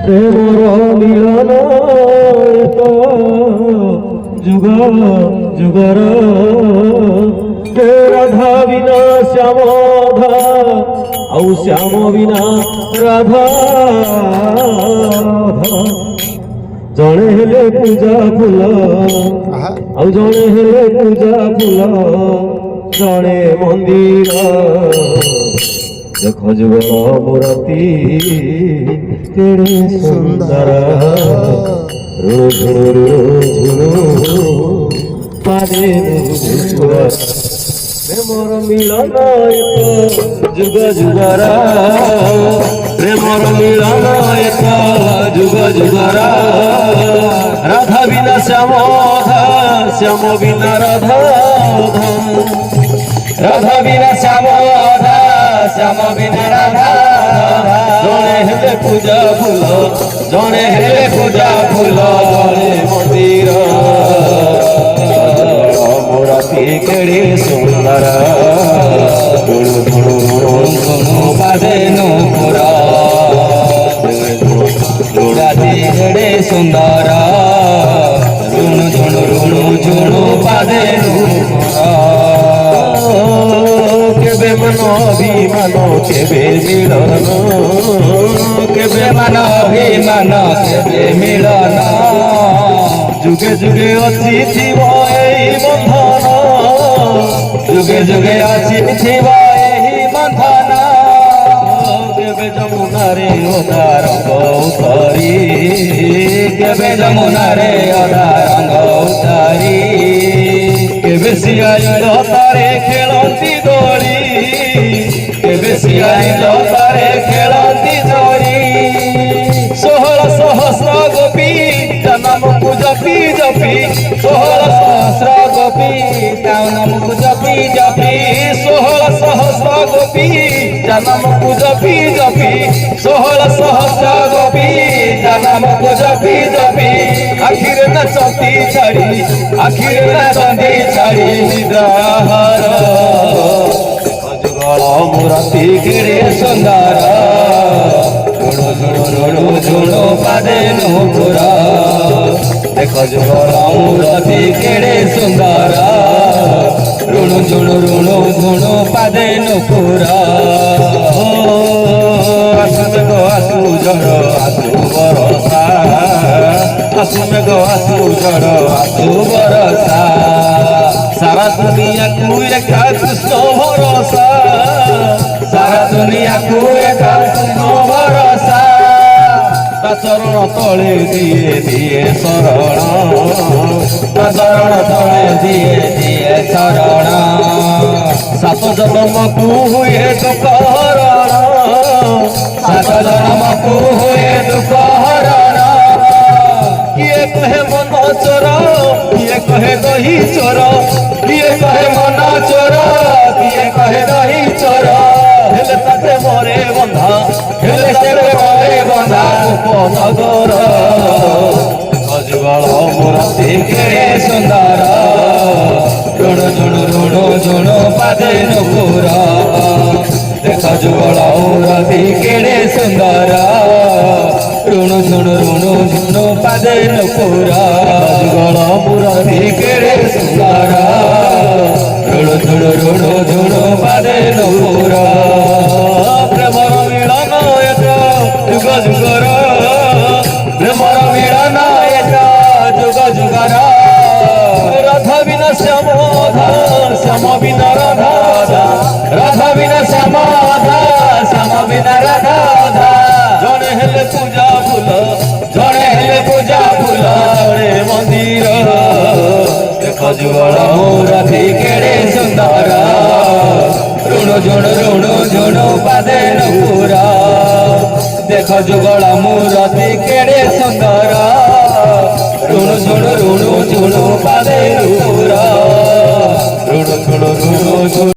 ପ୍ରେମର ମିଳନ ଏକ ଯୁଗ ଯୁଗର ରାଧା ବିନା ଶ୍ୟାମ ଆଉ ଶ୍ୟାମ ବିନା ରାଧା ଜଣେ ହେଲେ ପୂଜା ଫୁଲ ଆଉ ଜଣେ ହେଲେ ପୂଜା ଫୁଲ ଜଣେ ମନ୍ଦିର ଦେଖ ଯୁଗଳ ମୂର୍ତ୍ତି କେଡ଼େ ସୁନ୍ଦର ରୁଣୁ ଝୁଣୁ ପାଦେ ପ୍ରେମର ମିଳନ ଏକ ଯୁଗ ଯୁଗର ପ୍ରେମର ମିଳନ ଏକ ଯୁଗ ଯୁଗର ରାଧା ବିନା ଶ୍ୟାମ ଶ୍ୟାମ ବିନା ରାଧା ରାଧା ବିନା ଶ୍ୟାମ ଶ୍ୟାମ ବିନା ରାଧା ଜଣେ ହେଲେ ପୂଜା ଫୁଲ ଜଣେ ହେଲେ ପୂଜା ଫୁଲ ଜଣେ ମନ୍ଦିର ମୂର୍ତ୍ତି କେଡ଼େ ସୁନ୍ଦର ଧୁଣୁ ଧୁଣୁ ଧୁଣୁ ପାଦେ ନୂପୁର ମୂର୍ତ୍ତି କେଡ଼େ ସୁନ୍ଦର ରୁଣୁ ଝୁଣୁ ରୁଣୁ ଝୁଣୁ ପାଦେ ନୂପୁର କେବେ ମନ ଅଭିମାନ କେବେ ମିଳନ କେବେ ମାନ ଅଭିମାନ କେବେ ମିଳନ ଯୁଗେ ଯୁଗେ ଅଛି ଥିବ ଏହି ବନ୍ଧନ ଯୁଗେ ଯୁଗେ ଅଛି ଥିବ ଏହି ବନ୍ଧନ କେବେ ଯମୁନାରେ ଅଧା ରଙ୍ଗ ଉତରି କେବେ ଯମୁନାରେ ଅଧା ରଙ୍ଗ ଉତରି କେବେ ସିଆଇ ଲତାରେ ଖେଳନ୍ତି ଦୋଳି କେବେ ସିଆଇ ଲତାରେ ଖେଳନ୍ତି ଦୋଳି 16 ସହସ୍ର ଗୋପୀ ତା ନାମକୁ ଜପି ଜପି 16 ସହସ୍ର ଗୋପୀ ତା ନାମକୁ ଜପି ଜପି 16 ସହସ୍ର ଗୋପୀ ତା ନାମକୁ ଜପି ଜପି 16 ସହସ୍ର ଗୋପୀ ତା ନାମକୁ ଜପି ଜପି ଆଖିରେ ନାଚନ୍ତି ଛାଡ଼ି ଆଖିରେ ନାଚନ୍ତି ଛାଡ଼ି ନିଦ୍ରାହାର ଯୁଗଳ ମୂର୍ତ୍ତି କେଡ଼େ ସୁନ୍ଦର ଝୁଣୁ ଝୁଣୁ ରୁଣୁ ଝୁଣୁ ପାଦେ ନୂପୁର ଦେଖ ଯୁଗଳ ମୂର୍ତ୍ତି କେଡ଼େ ସୁନ୍ଦର ରୁଣୁ ଝୁଣୁ ରୁଣୁ ଝୁଣୁ ପାଦେ ନୂପୁର ଆସୁ ମେଘ ଆସୁ ଝଡ଼ ଆସୁ ବରଷା ଆସୁ ମେଘ ଆସୁ ଝଡ଼ ଆସୁ ବରଷା ସାରା ଦୁନିଆକୁ ଏକା କୃଷ୍ଣ ଭରସା ସାରା ଦୁନିଆକୁ ଏକା କୃଷ୍ଣ ଭରସା ତା ଚରଣ ତଳେ ଦିଏ ଦିଏ ଶରଣ ତା ଚରଣ ତଳେ ଦିଏ ଦିଏ ଶରଣ ସାତ ଜନ୍ମକୁ ହୁଏ ଦୁଃଖ ହରଣ ସାତ ଜନ୍ମକୁ ହୁଏ ଦୁଃଖ ହରଣ କିଏ କହେ ମନ ଚୋର କିଏ କହେ ଦହି ଚୋର କିଏ କହେ ମନ ଚୋର କିଏ କହେ ଦହି ଚୋର ହେଲେ ତାତେ ମରେ ବନ୍ଧା ହେଲେ ସେରେ ମରେ ବନ୍ଧା ଉପନଗର ଯୁଗଳ ମୂର୍ତ୍ତି କେଡ଼େ ସୁନ୍ଦର ରୁଣୁ ଝୁଣୁ ରୁଣୁ ଝୁଣୁ ପାଦେ ନୂପୁର ଦେଖ ଯୁଗଳ ମୂର୍ତ୍ତି କେଡ଼େ ସୁନ୍ଦର ରୁଣୁ ଝୁଣୁ ରୁଣୁ ଝୁଣୁ ପାଦେ ନୂପୁର ଯୁଗଳ ମୂର୍ତ୍ତି କେଡ଼େ ସୁନ୍ଦର ରୁଣୁ ଝୁଣୁ ରୁଣୁ ଝୁଣୁ ପାଦେ ନୂପୁର ପ୍ରେମର ମିଳନ ଏକ ଯୁଗ ଯୁଗର ପ୍ରେମର ମିଳନ ଏକ ଯୁଗ ଯୁଗର ରାଧା ବିନା ଶ୍ୟାମ ଶ୍ୟାମ ବିନା ରାଧା ରାଧା ବିନା ଶ୍ୟାମ ଶ୍ୟାମ ବିନା ରାଧା ଜଣେ ହେଲେ ପୂଜା ଫୁଲ ଜଣେ ହେଲେ ପୂଜା ଫୁଲ ଜଣେ ମନ୍ଦିର ଦେଖ ଯୁଗଳ ମୂର୍ତ୍ତି କେଡ଼େ ସୁନ୍ଦର ରୁଣୁ ଝୁଣୁ ରୁଣୁ ଝୁଣୁ ପାଦେ ନୂପୁର ଦେଖ ଯୁଗଳ ମୂର୍ତ୍ତି କେଡ଼େ ସୁନ୍ଦର ରୁଣୁ ଝୁଣୁ ରୁଣୁ ଝୁଣୁ ପାଦେ ନୂପୁର ରୁଣୁ ଝୁଣୁ ରୁଣୁ ଝୁଣୁ